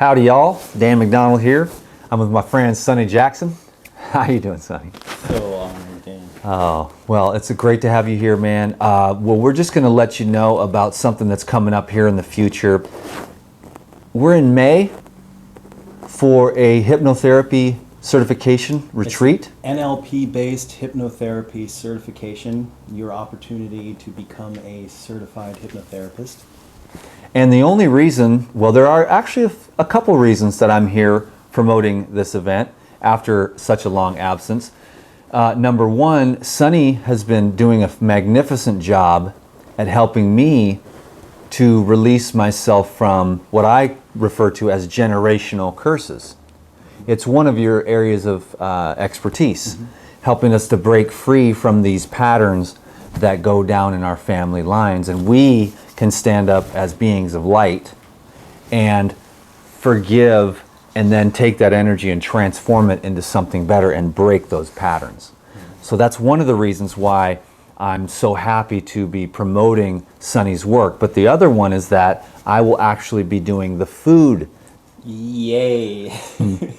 Howdy y'all, Dan McDonald here. I'm with my friend Sonny Jackson. How you doing, Sonny? So honored, Dan. Oh, well, it's great to have you here, man. Well, we're just going to let you know about something that's coming up here in the future. We're in May for a hypnotherapy certification retreat. NLP-based hypnotherapy certification, your opportunity to become a certified hypnotherapist. And the only reason, well, there are actually a couple reasons that I'm here promoting this event after such a long absence. Number one, Sonny has been doing a magnificent job at helping me to release myself from what I refer to as generational curses. It's one of your areas of expertise, helping us to break free from these patterns that go down in our family lines. And we can stand up as beings of light and forgive and then take that energy and transform it into something better and break those patterns. So that's one of the reasons why I'm so happy to be promoting Sonny's work. But the other one is that I will actually be doing the food. Yay.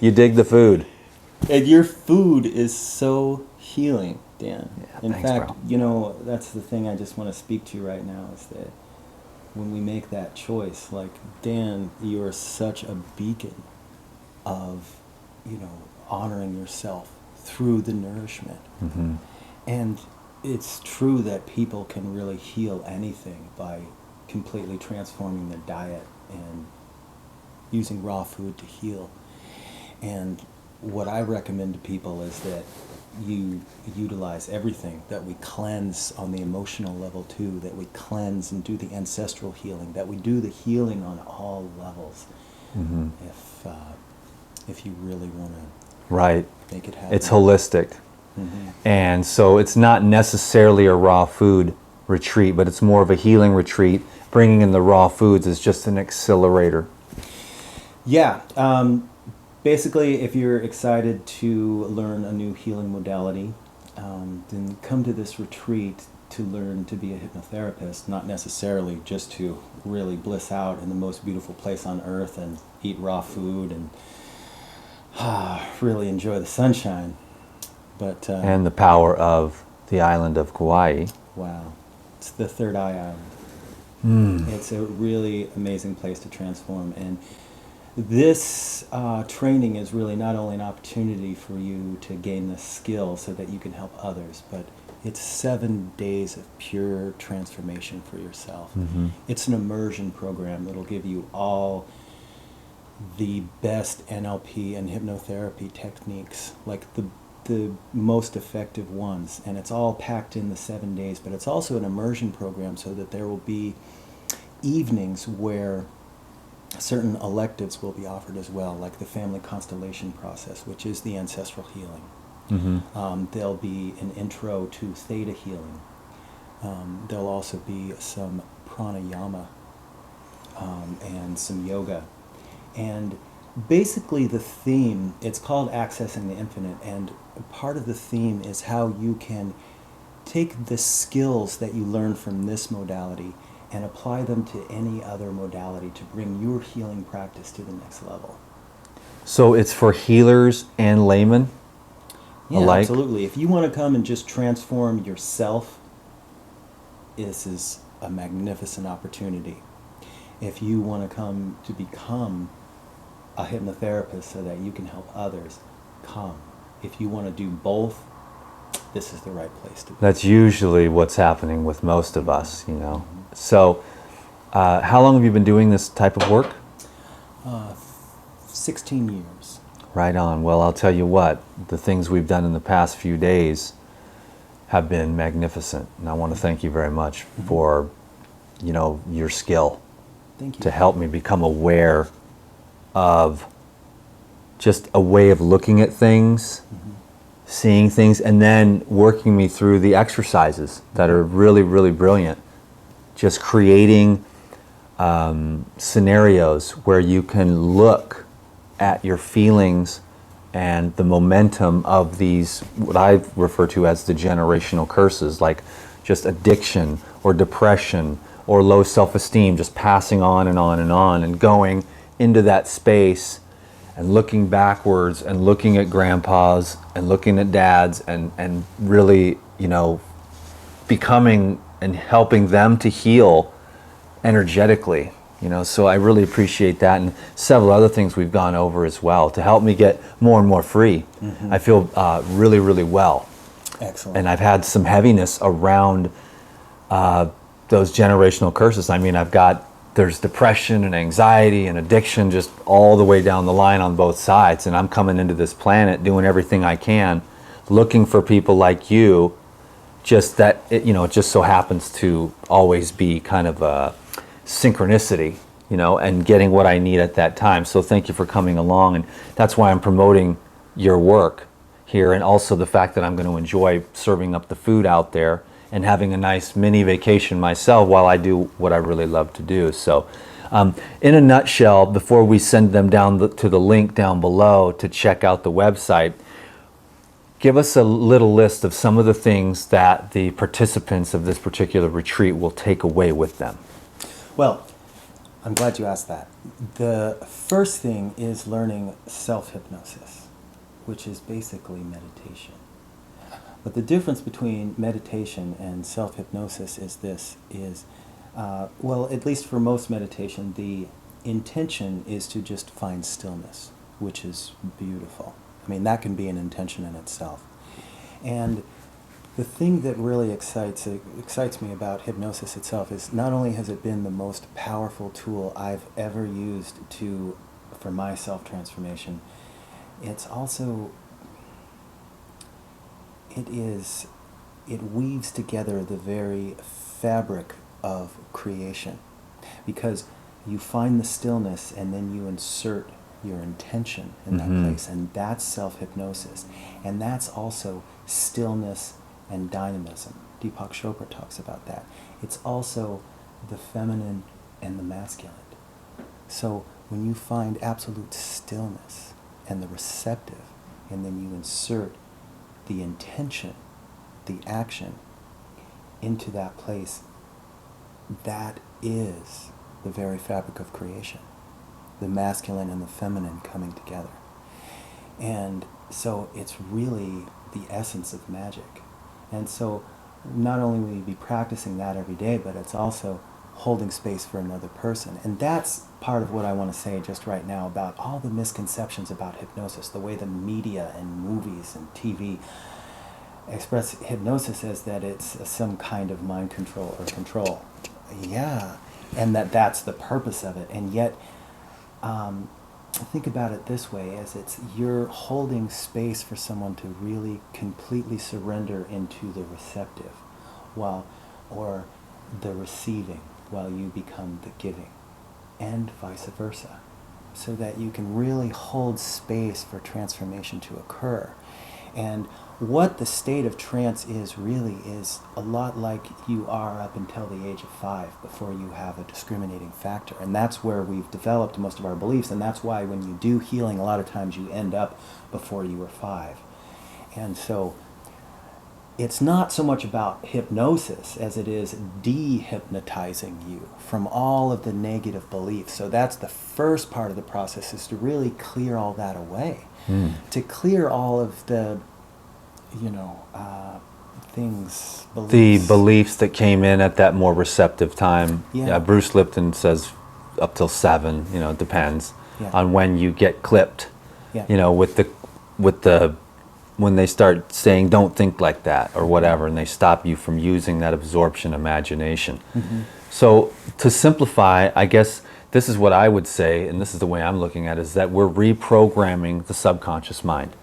You dig the food? And your food is so healing, Dan. Yeah, in thanks, fact, bro. you know, that's the thing I just want to speak to right now is that when we make that choice, like, Dan, you are such a beacon of, you know, honoring yourself through the nourishment. Mm-hmm. And it's true that people can really heal anything by completely transforming their diet and using raw food to heal. And what I recommend to people is that you utilize everything, that we cleanse on the emotional level too, that we cleanse and do the ancestral healing, that we do the healing on all levels. Mm-hmm. If you really want to Right. make it happen. It's holistic. Mm-hmm. And so it's not necessarily a raw food retreat, but it's more of a healing retreat. Bringing in the raw foods is just an accelerator. Yeah. Basically, if you're excited to learn a new healing modality, then come to this retreat to learn to be a hypnotherapist, not necessarily just to really bliss out in the most beautiful place on earth and eat raw food and really enjoy the sunshine. But And the power of the island of Kauai. wow, it's the Third Eye Island. It's a really amazing place to transform. And this training is really not only an opportunity for you to gain the skill so that you can help others, but it's 7 days of pure transformation for yourself. Mm-hmm. It's an immersion program that'll give you all the best NLP and hypnotherapy techniques, like the most effective ones. And it's all packed in the 7 days, but it's also an immersion program so that there will be evenings where certain electives will be offered as well, like the family constellation process, which is the ancestral healing. Mm-hmm. There'll be an intro to theta healing. There'll also be some pranayama and some yoga. And basically the theme, it's called Accessing the Infinite, and part of the theme is how you can take the skills that you learn from this modality and apply them to any other modality to bring your healing practice to the next level. So it's for healers and laymen Yeah, alike? absolutely. If you want to come and just transform yourself, this is a magnificent opportunity. If you want to come to become a hypnotherapist so that you can help others, come. If you want to do both, this is the right place to be. That's usually what's happening with most of us, you know. So how long have you been doing this type of work? 16 years. Right on. Well, I'll tell you what, the things we've done in the past few days have been magnificent. And I want to thank you very much for, you know, your skill Thank you. to help me become aware of just a way of looking at things, seeing things, and then working me through the exercises that are really, really brilliant. Just creating scenarios where you can look at your feelings and the momentum of these, what I refer to as the generational curses, like just addiction or depression or low self-esteem, just passing on and on and on and going into that space and looking backwards and looking at grandpas and looking at dads and really, becoming and helping them to heal energetically. So I really appreciate that, and several other things we've gone over as well to help me get more and more free. I feel really, really well. Excellent. And I've had some heaviness around those generational curses. I mean, there's depression and anxiety and addiction just all the way down the line on both sides. And I'm coming into this planet doing everything I can, looking for people like you, just that, it just so happens to always be kind of a synchronicity, and getting what I need at that time. So thank you for coming along. And that's why I'm promoting your work here, and also the fact that I'm going to enjoy serving up the food out there and having a nice mini vacation myself while I do what I really love to do. So in a nutshell, before we send them down to the link down below to check out the website, give us a little list of some of the things that the participants of this particular retreat will take away with them. Well, I'm glad you asked that. The first thing is learning self-hypnosis, which is basically meditation. But the difference between meditation and self-hypnosis is well, at least for most meditation, the intention is to just find stillness, which is beautiful. I mean, that can be an intention in itself. And the thing that really excites me about hypnosis itself is not only has it been the most powerful tool I've ever used for my self-transformation, it's also, it weaves together the very fabric of creation, because you find the stillness and then you insert your intention in that place, and that's self-hypnosis. And that's also stillness and dynamism. Deepak Chopra talks about that. It's also the feminine and the masculine. So when you find absolute stillness and the receptive, and then you insert the intention, the action into that place, that is the very fabric of creation. The masculine and the feminine coming together. And so it's really the essence of magic. And so not only will you be practicing that every day, but it's also holding space for another person. And that's part of what I want to say just right now about all the misconceptions about hypnosis, the way the media and movies and TV express hypnosis as that it's some kind of mind control or control. Yeah, and that's the purpose of it. And yet, think about it this way, as you're holding space for someone to really completely surrender into the receptive, or the receiving, while you become the giving, and vice versa, so that you can really hold space for transformation to occur. And what the state of trance is really is a lot like you are up until the age of 5 before you have a discriminating factor. And that's where we've developed most of our beliefs, and that's why when you do healing, a lot of times you end up before you were 5. And so it's not so much about hypnosis as it is dehypnotizing you from all of the negative beliefs. So that's the first part of the process, is to really clear all that away. To clear all of the things, beliefs. The beliefs that came in at that more receptive time. Yeah. Bruce Lipton says up till 7, it depends on when you get clipped. Yeah. With the when they start saying don't think like that or whatever, and they stop you from using that absorption imagination. So to simplify, I guess this is what I would say, and this is the way I'm looking at it, is that we're reprogramming the subconscious mind.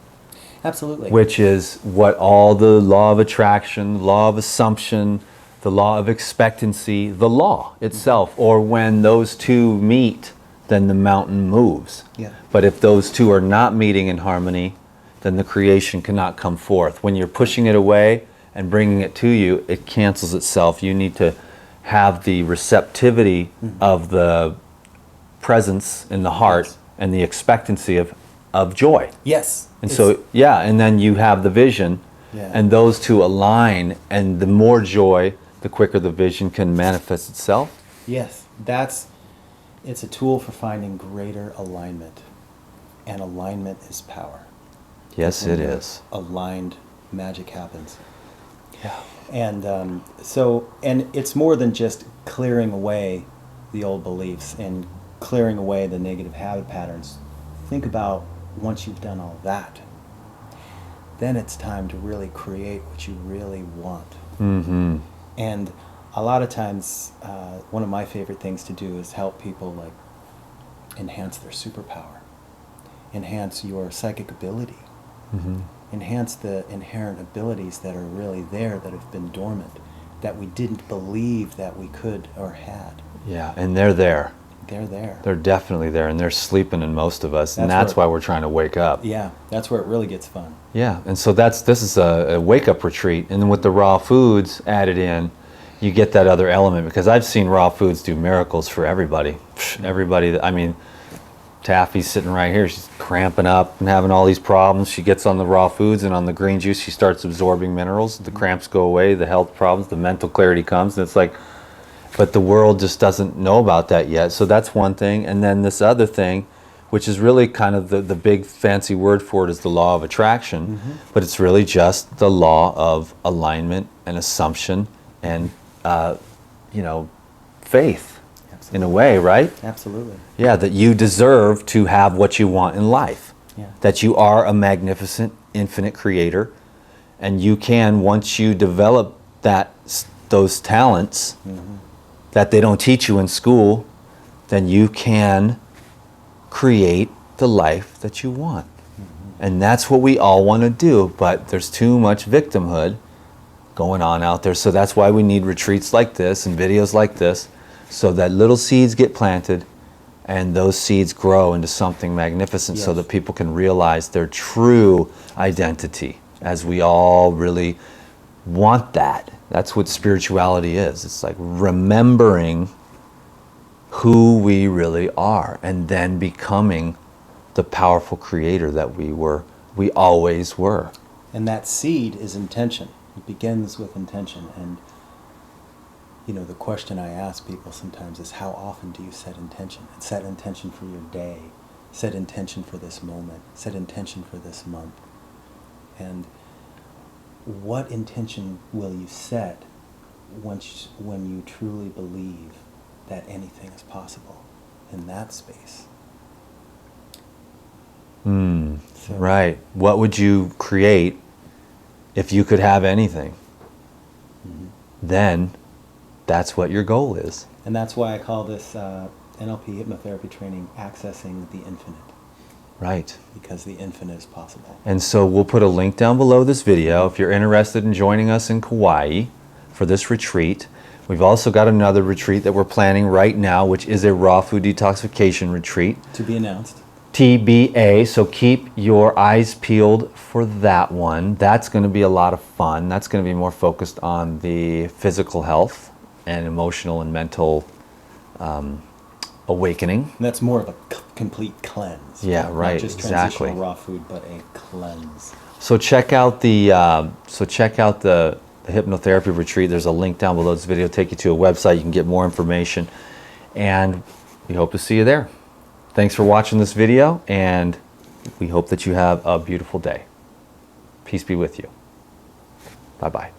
Absolutely. Which is what all the law of attraction, law of assumption, the law of expectancy, the law itself, or when those two meet, then the mountain moves. Yeah. But if those two are not meeting in harmony, then the creation cannot come forth. When you're pushing it away and bringing it to you, it cancels itself. You need to have the receptivity of the presence in the heart and the expectancy of joy. Yes. And so, and then you have the vision, and those two align, and the more joy, the quicker the vision can manifest itself. Yes, that's It's a tool for finding greater alignment, and alignment is power. Yes, When it you're is. aligned, magic happens. Yeah. And and it's more than just clearing away the old beliefs and clearing away the negative habit patterns. Think about once you've done all that, then it's time to really create what you really want. Mm-hmm. And a lot of times, one of my favorite things to do is help people like enhance their superpower, enhance your psychic ability, Mm-hmm. enhance the inherent abilities that are really there that have been dormant, that we didn't believe that we could or had. Yeah, and they're there. They're there. They're definitely there, and they're sleeping in most of us, and That's that's where- why we're trying to wake up. Yeah, that's where it really gets fun. Yeah, and so this is a wake-up retreat, and then with the raw foods added in, you get that other element, because I've seen raw foods do miracles for everybody. Everybody, I mean, Taffy's sitting right here, she's cramping up and having all these problems. She gets on the raw foods and on the green juice, she starts absorbing minerals. The cramps go away, the health problems, the mental clarity comes, and it's like, but the world just doesn't know about that yet. So that's one thing. And then this other thing, which is really kind of the big fancy word for it, is the law of attraction. Mm-hmm. But it's really just the law of alignment and assumption and, faith in a way, right? Absolutely. Yeah, that you deserve to have what you want in life. Yeah. That you are a magnificent, infinite creator. And you can, once you develop those talents, Mm-hmm. that they don't teach you in school, then you can create the life that you want. Mm-hmm. And that's what we all want to do, but there's too much victimhood going on out there. So that's why we need retreats like this and videos like this, so that little seeds get planted and those seeds grow into something magnificent, so Yes. that people can realize their true identity, as we all really want that. That's what spirituality is. It's like remembering who we really are and then becoming the powerful creator that we always were. And that seed is intention. It begins with intention. And, the question I ask people sometimes is, how often do you set intention? And set intention for your day. Set intention for this moment. Set intention for this month. And what intention will you set when you truly believe that anything is possible in that space? So- Right. What would you create if you could have anything? Mhm. Then that's what your goal is. And that's why I call this NLP hypnotherapy training Accessing the Infinite, Right. because the infinite is possible. And so we'll put a link down below this video if you're interested in joining us in Kauai for this retreat. We've also got another retreat that we're planning right now, which is a raw food detoxification retreat. To be announced. TBA, so keep your eyes peeled for that one. That's going to be a lot of fun. That's going to be more focused on the physical health and emotional and mental awakening. And that's more of a complete cleanse. Yeah, Not right, just exactly. transitional raw food, but a cleanse. So check out the hypnotherapy retreat. There's a link down below this video. Take you to a website. You can get more information, and we hope to see you there. Thanks for watching this video, and we hope that you have a beautiful day. Peace be with you. Bye-bye.